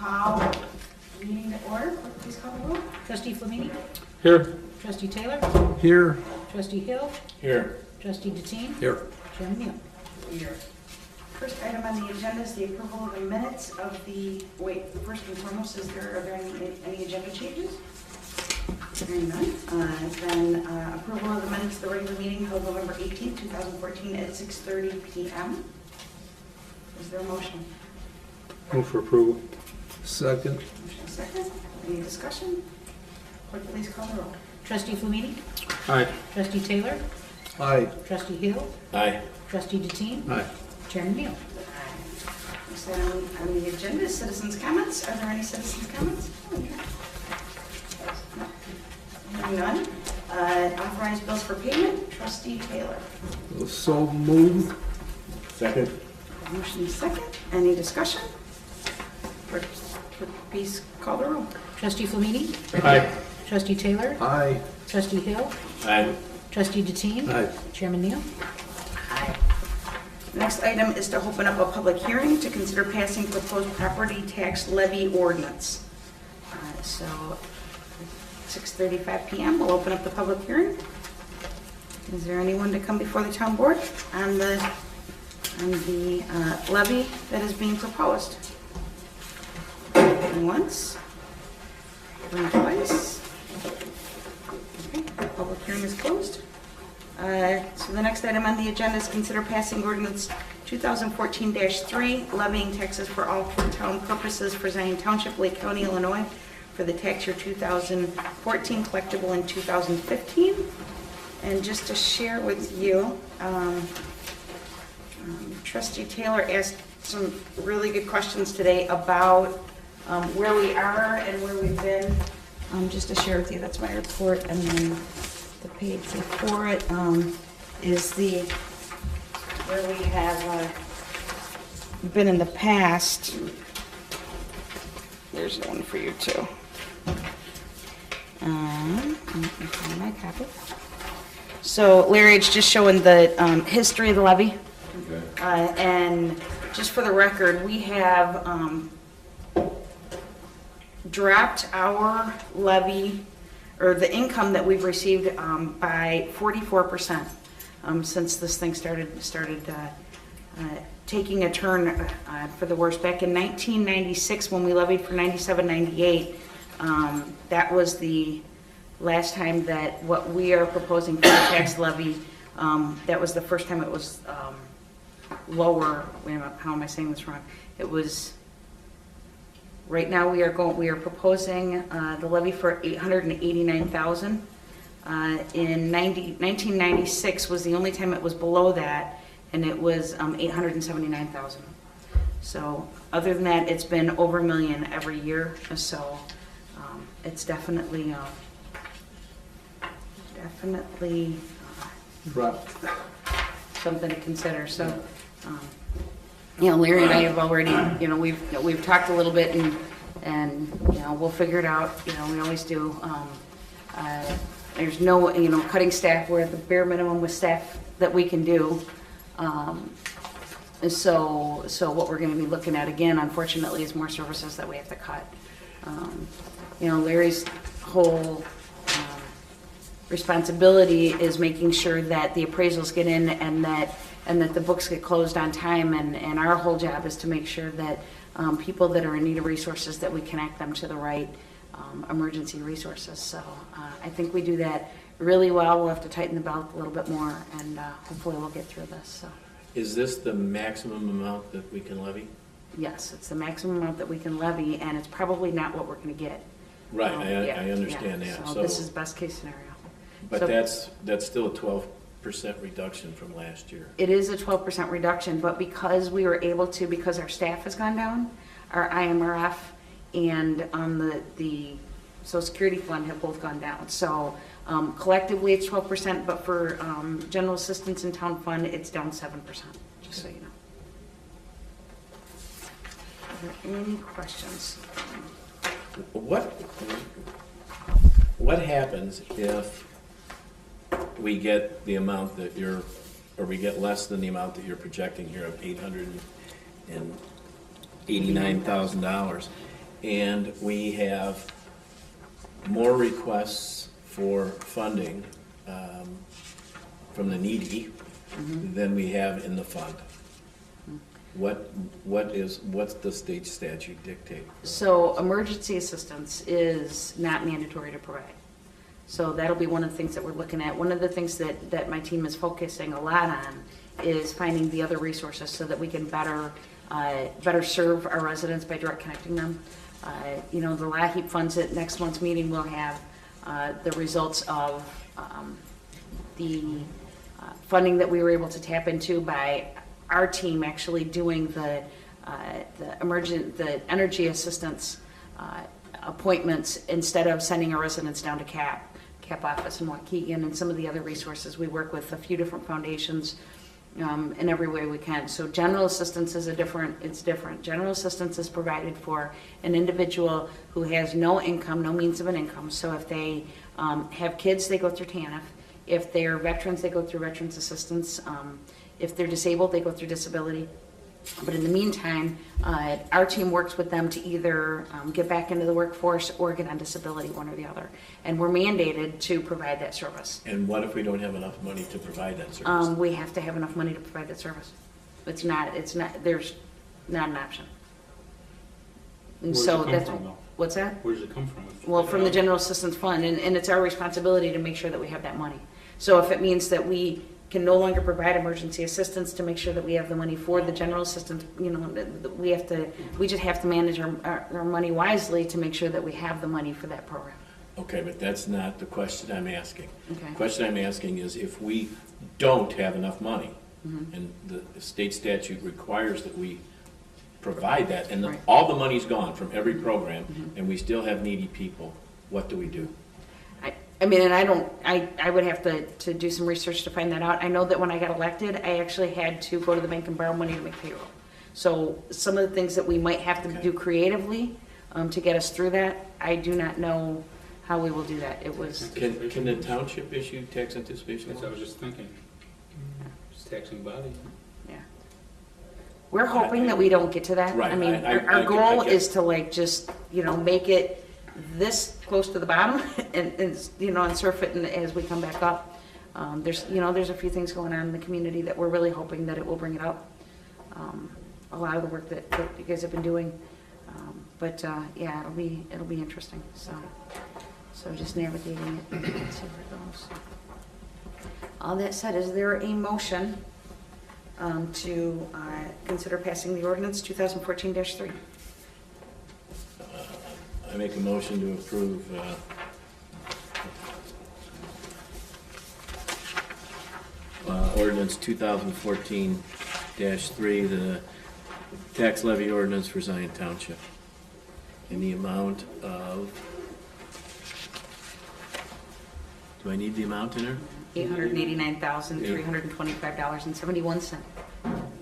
Call meeting to order. Clerk, please call the roll. Trustee Flamini? Here. Trustee Taylor? Here. Trustee Hill? Here. Trustee Deteen? Here. Chairman Neal? Here. First item on the agenda is the approval of the minutes of the, first and foremost, are there any agenda changes? Hearing none. Then approval of the minutes of the regular meeting held November 18th, 2014 at 6:30 p.m. Is there a motion? Move for approval. Second. Motion second. Any discussion? Clerk, please call the roll. Trustee Flamini? Aye. Trustee Taylor? Aye. Trustee Hill? Aye. Trustee Deteen? Aye. Chairman Neal? Next item on the agenda is citizens' comments. Are there any citizens' comments? Hearing none. Authorized bills for payment. Trustee Taylor. So moved. Second. Motion is second. Any discussion? Clerk, please call the roll. Trustee Flamini? Aye. Trustee Taylor? Aye. Trustee Hill? Aye. Trustee Deteen? Aye. Chairman Neal? Aye. Next item is to open up a public hearing to consider passing proposed property tax levy ordinance. So, 6:35 p.m. We'll open up the public hearing. Is there anyone to come before the town board on the levy that is being proposed? Going once? Going twice? Okay, the public hearing is closed. So the next item on the agenda is consider passing ordinance 2014-3, levying taxes for all town purposes for Zion Township, Lake County, Illinois, for the tax year 2014, collectible in 2015. And just to share with you, Trustee Taylor asked some really good questions today about where we are and where we've been. Just to share with you, that's my report, and then the page before it is where we have been in the past. There's one for you too. Let me find my copy. So Larry, it's just showing the history of the levy. Okay. And just for the record, we have dropped our levy, or the income that we've received, by 44% since this thing started taking a turn for the worse. Back in 1996, when we levied for 97-98, that was the last time that what we are proposing for the tax levy, that was the first time it was lower. Wait a minute, how am I saying this wrong? It was, right now we are proposing the levy for $889,000. In 1996 was the only time it was below that, and it was $879,000. So other than that, it's been over $1 million every year. So it's definitely something to consider. So Larry and I have already, we've talked a little bit, and we'll figure it out. We always do. There's no cutting staff. We're at the bare minimum with staff that we can do. So what we're going to be looking at again, unfortunately, is more services that we have to cut. Larry's whole responsibility is making sure that the appraisals get in and that the books get closed on time, and our whole job is to make sure that people that are in need of resources, that we connect them to the right emergency resources. So I think we do that really well. We'll have to tighten the belt a little bit more, and hopefully we'll get through this. So. Is this the maximum amount that we can levy? Yes, it's the maximum amount that we can levy, and it's probably not what we're going to get. Right, I understand yeah. that. So this is best case scenario. But so, that's still a 12% reduction from last year. It is a 12% reduction, but because we were able to, because our staff has gone down, our IMRF and the Social Security Fund have both gone down. So collectively it's 12%, but for general assistance and town fund, it's down 7%, just so you know. Are there any questions? What happens if we get the amount that or we get less than the amount that you're projecting here of $889,000? and we have more requests for funding from the needy than we have in the fund. What's the state statute dictate? So emergency assistance is not mandatory to provide. So that'll be one of the things that we're looking at. One of the things that my team is focusing a lot on is finding the other resources so that we can better serve our residents by direct connecting them. The LAHEAP funds at next month's meeting will have the results of the funding that we were able to tap into by our team actually doing the energy assistance appointments instead of sending our residents down to CAP office in Waukegan, and some of the other resources. We work with a few different foundations in every way we can. So general assistance is different. General assistance is provided for an individual who has no income, no means of an income. So if they have kids, they go through TANF. If they're veterans, they go through veterans assistance. If they're disabled, they go through disability. But in the meantime, our team works with them to either get back into the workforce or get on disability, one or the other. And we're mandated to provide that service. And what if we don't have enough money to provide that service? We have to have enough money to provide that service. There's not an option. And Where's so it come that's, from, though? what's that? Where does it come from? Well, from the general assistance fund, and it's our responsibility to make sure that we have that money. So if it means that we can no longer provide emergency assistance, to make sure that we have the money for the general assistance, we just have to manage our money wisely to make sure that we have the money for that program. Okay, but that's not the question I'm asking. Okay. The question I'm asking is if we don't have enough money, and the state statute requires that we provide that, and Right. all the money's gone from every program, and we still have needy people, what do we do? I would have to do some research to find that out. I know that when I got elected, I actually had to go to the bank and borrow money to make payroll. So some of the things that we might have to do creatively to get us through that, I do not know how we will do that. It was, Can the township issue tax anticipation That's what I loan? was just thinking. Just taxing body. yeah. We're hoping that we don't get to that. Right, I mean, I our goal get- is to just, make it this close to the bottom and surf it as we come back up. There's a few things going on in the community that we're really hoping that it will bring it up. A lot of the work that you guys have been doing. It'll be interesting. So just navigating it and see where it goes. All that said, is there a motion to consider passing the ordinance 2014-3? I make a motion to approve ordinance 2014-3, the tax levy ordinance for Zion Township, in the amount of, do I need the amount in there? $889,325.71.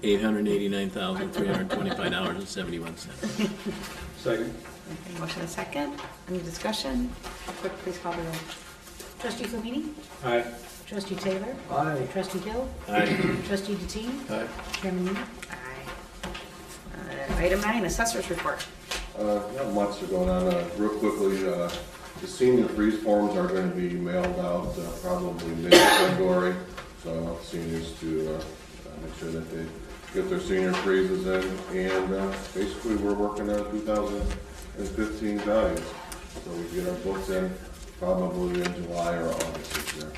$889,325.71. Second. Okay, motion and second. Any discussion? Clerk, please call the roll. Trustee Flamini? Aye. Trustee Taylor? Aye. Trustee Hill? Aye. Trustee Deteen? Aye. Chairman Linger? Aye. Item 9, assessor's report. Not much is going on. Real quickly, the senior freeze forms are going to be mailed out probably mid-February. So I want seniors to make sure that they get their senior freezes in. And basically, we're working on 2015 values. So we get our books in probably in July or August this year.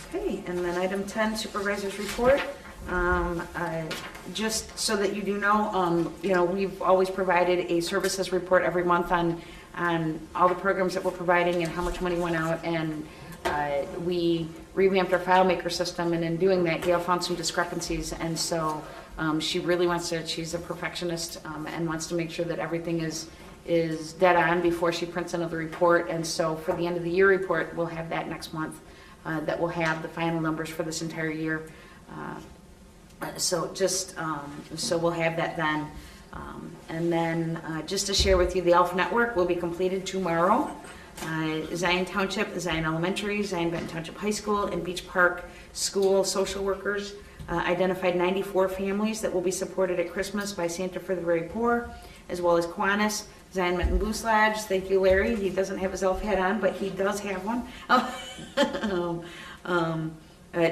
Okay, and then item 10, supervisor's report. Just so that you do know, we've always provided a services report every month on all the programs that we're providing and how much money went out, and we revamped our file maker system, and in doing that, Gail found some discrepancies, and so she really wants to, she's a perfectionist, and wants to make sure that everything is dead on before she prints another report, and so for the end of the year report, we'll have that next month, that will have the final numbers for this entire year. So we'll have that then. And then just to share with you, the ELF network will be completed tomorrow. Zion Township, Zion Elementary, Zion Benton Township High School, and Beach Park School social workers identified 94 families that will be supported at Christmas by Santa for the Very Poor, as well as Kiwanis, Zion Mitten Goose Lodge. Thank you, Larry. He doesn't have his elf hat on, but he does have one.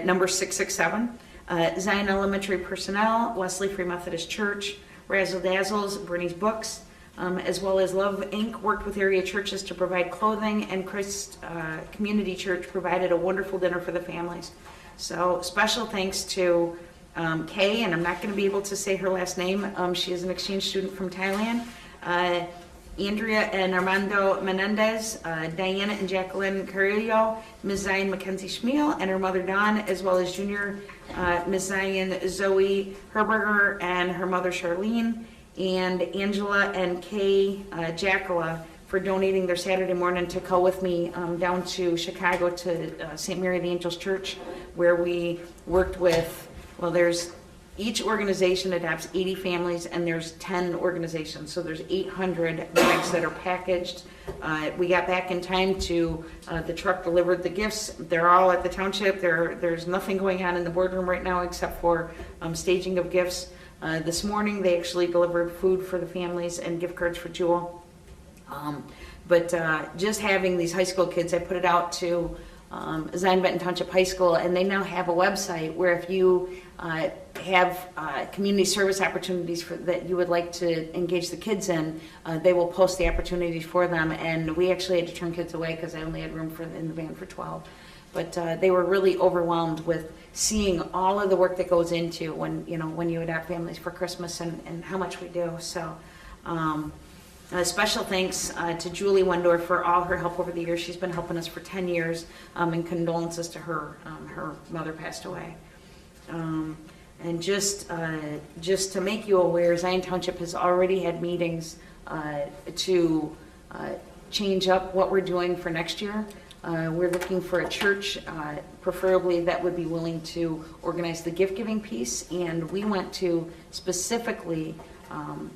Number 667. Zion Elementary Personnel, Wesley Free Methodist Church, Razzle Dazzles, Bernie's Books, as well as Love Inc. worked with area churches to provide clothing, and Christ Community Church provided a wonderful dinner for the families. So special thanks to Kay, and I'm not going to be able to say her last name. She is an exchange student from Thailand. Andrea and Armando Menendez, Diana and Jacqueline Carrillo, Ms. Zion Mackenzie Schmiel, and her mother Dawn, as well as junior Ms. Zion Zoe Herberger and her mother Charlene, and Angela and Kay Jackala for donating their Saturday morning to go with me down to Chicago to St. Mary of the Angels Church, where we worked with, well, there's each organization adopts 80 families, and there's 10 organizations, so there's 800 bags that are packaged. We got back in time to, the truck delivered the gifts. They're all at the Township. There's nothing going on in the boardroom right now except for staging of gifts. This morning, they actually delivered food for the families and gift cards for Jewel. But just having these high school kids, I put it out to Zion Benton Township High School, and they now have a website where if you have community service opportunities that you would like to engage the kids in, they will post the opportunities for them. And we actually had to turn kids away because I only had room in the van for 12. But they were really overwhelmed with seeing all of the work that goes into when you adopt families for Christmas and how much we do. So. Special thanks to Julie Wendorf for all her help over the years. She's been helping us for 10 years, and condolences to her. Her mother passed away. And just to make you aware, Zion Township has already had meetings to change up what we're doing for next year. We're looking for a church, preferably that would be willing to organize the gift-giving piece, and we want to specifically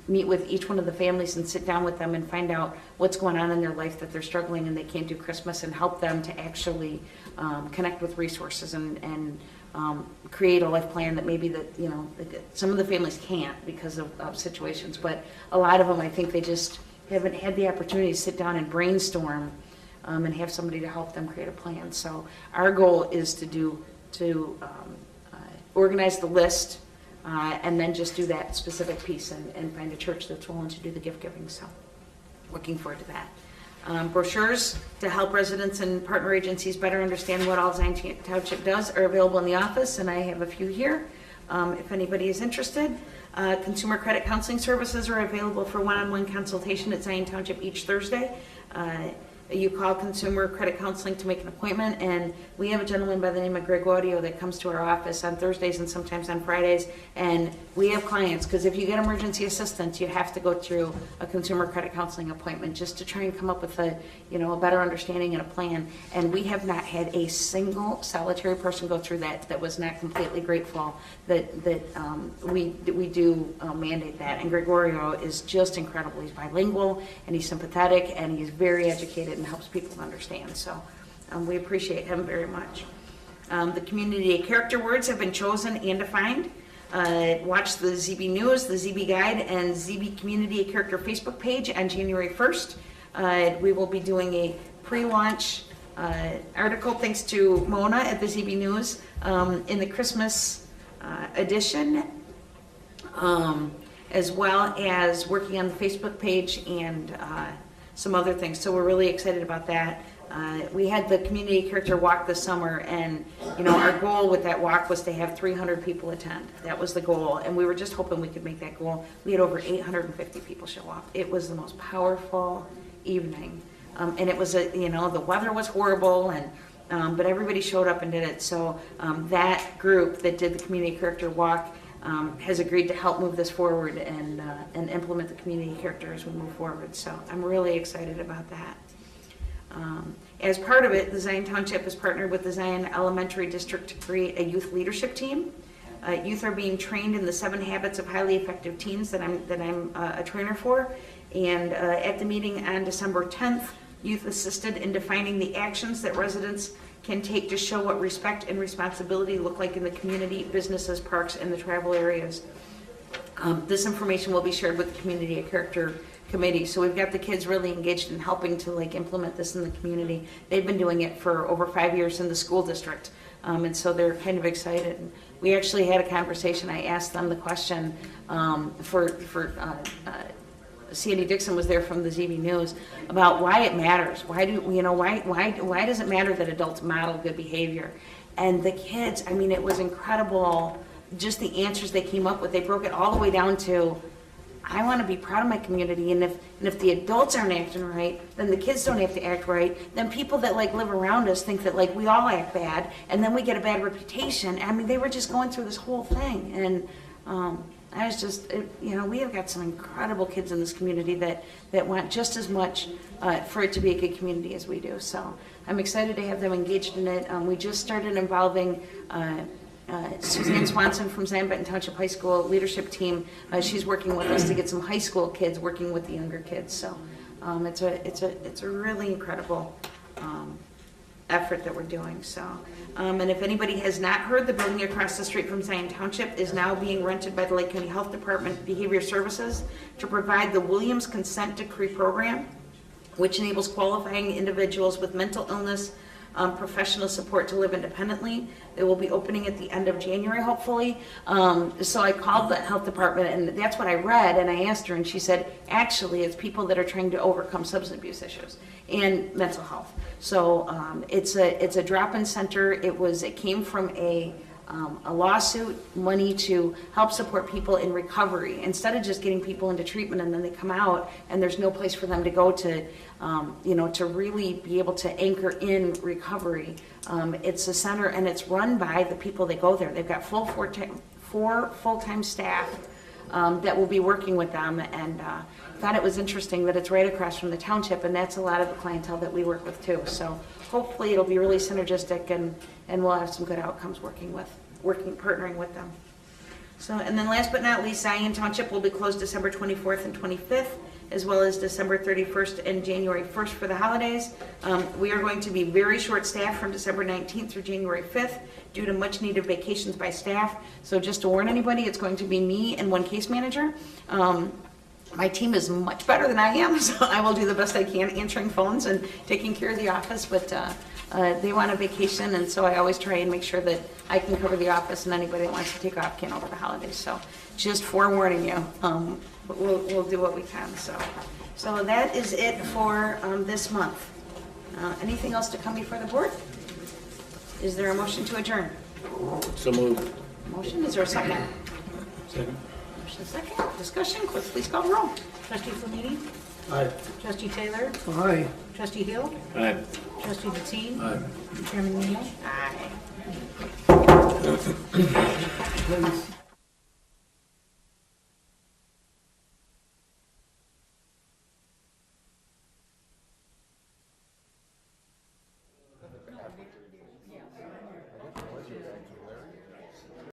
meet with each one of the families and sit down with them and find out what's going on in their life that they're struggling and they can't do Christmas, and help them to actually connect with resources and create a life plan that maybe some of the families can't because of situations, but a lot of them, I think they just haven't had the opportunity to sit down and brainstorm and have somebody to help them create a plan. So our goal is to organize the list, and then just do that specific piece and find a church that's willing to do the gift giving. So looking forward to that. Brochures to help residents and partner agencies better understand what all Zion Township does are available in the office, and I have a few here if anybody is interested. Consumer credit counseling services are available for one-on-one consultation at Zion Township each Thursday. You call Consumer Credit Counseling to make an appointment, and we have a gentleman by the name of Gregorio that comes to our office on Thursdays and sometimes on Fridays, and we have clients, because if you get emergency assistance, you have to go through a Consumer Credit Counseling appointment just to try and come up with a better understanding and a plan, and we have not had a single solitary person go through that was not completely grateful that we do mandate that. And Gregorio is just incredible. He's bilingual, and he's sympathetic, and he's very educated and helps people understand. So we appreciate him very much. The community character words have been chosen and defined. Watch the ZB News, the ZB Guide, and ZB Community Character Facebook page on January 1st. We will be doing a pre-launch article thanks to Mona at the ZB News in the Christmas edition, as well as working on the Facebook page and some other things. So we're really excited about that. We had the community character walk this summer, and our goal with that walk was to have 300 people attend. That was the goal, and we were just hoping we could make that goal. We had over 850 people show up. It was the most powerful evening, and it was the weather was horrible, and but everybody showed up and did it. So that group that did the community character walk has agreed to help move this forward and implement the community character as we move forward. So I'm really excited about that. As part of it, the Zion Township has partnered with the Zion Elementary District to create a youth leadership team. Youth are being trained in the 7 habits of highly effective teens that I'm a trainer for. And at the meeting on December 10th, youth assisted in defining the actions that residents can take to show what respect and responsibility look like in the community, businesses, parks, and the travel areas. This information will be shared with the Community of Character Committee. So we've got the kids really engaged in helping to like implement this in the community. They've been doing it for over 5 years in the school district. And so they're kind of excited. We actually had a conversation. I asked them the question Sandy Dixon was there from the ZB News about why it matters. Why does it matter that adults model good behavior? And the kids, I mean, it was incredible. Just the answers they came up with. They broke it all the way down to, I want to be proud of my community, and if the adults aren't acting right, then the kids don't have to act right. Then people that like live around us think that like we all act bad, and then we get a bad reputation. I mean, they were just going through this whole thing, and I was just, we have got some incredible kids in this community that want just as much for it to be a good community as we do. So I'm excited to have them engaged in it. We just started involving Suzanne Swanson from Zion Benton Township High School leadership team. She's working with us to get some high school kids working with the younger kids. So it's a really incredible effort that we're doing. So, and if anybody has not heard, the building across the street from Zion Township is now being rented by the Lake County Health Department Behavior Services to provide the Williams Consent Decree program, which enables qualifying individuals with mental illness professional support to live independently. It will be opening at the end of January, hopefully. So I called the health department, and that's what I read, and I asked her, and she said, actually, it's people that are trying to overcome substance abuse issues and mental health. So it's a drop-in center. It came from a lawsuit, money to help support people in recovery, instead of just getting people into treatment and then they come out and there's no place for them to go to, to really be able to anchor in recovery. It's a center, and it's run by the people that go there. They've got four full-time staff that will be working with them, and thought it was interesting that it's right across from the township, and that's a lot of the clientele that we work with too. So hopefully it'll be really synergistic, and we'll have some good outcomes partnering with them. So, and then last but not least, Zion Township will be closed December 24th and 25th, as well as December 31st and January 1st for the holidays. We are going to be very short-staffed from December 19th through January 5th due to much-needed vacations by staff. So just to warn anybody, it's going to be me and one case manager. My team is much better than I am, so I will do the best I can answering phones and taking care of the office, but they want a vacation, and so I always try and make sure that I can cover the office, and anybody that wants to take off can over the holidays. So just forewarning you, we'll do what we can. So that is it for this month. Anything else to come before the board? Is there a motion to adjourn? So moved. Motion, is there a second? Second. Motion second, discussion, clerk, please call the roll. Trustee Flamini? Aye. Trustee Taylor? Aye. Trustee Hill? Aye. Trustee Deteen? Aye. Chairman Nemo? Aye. Please.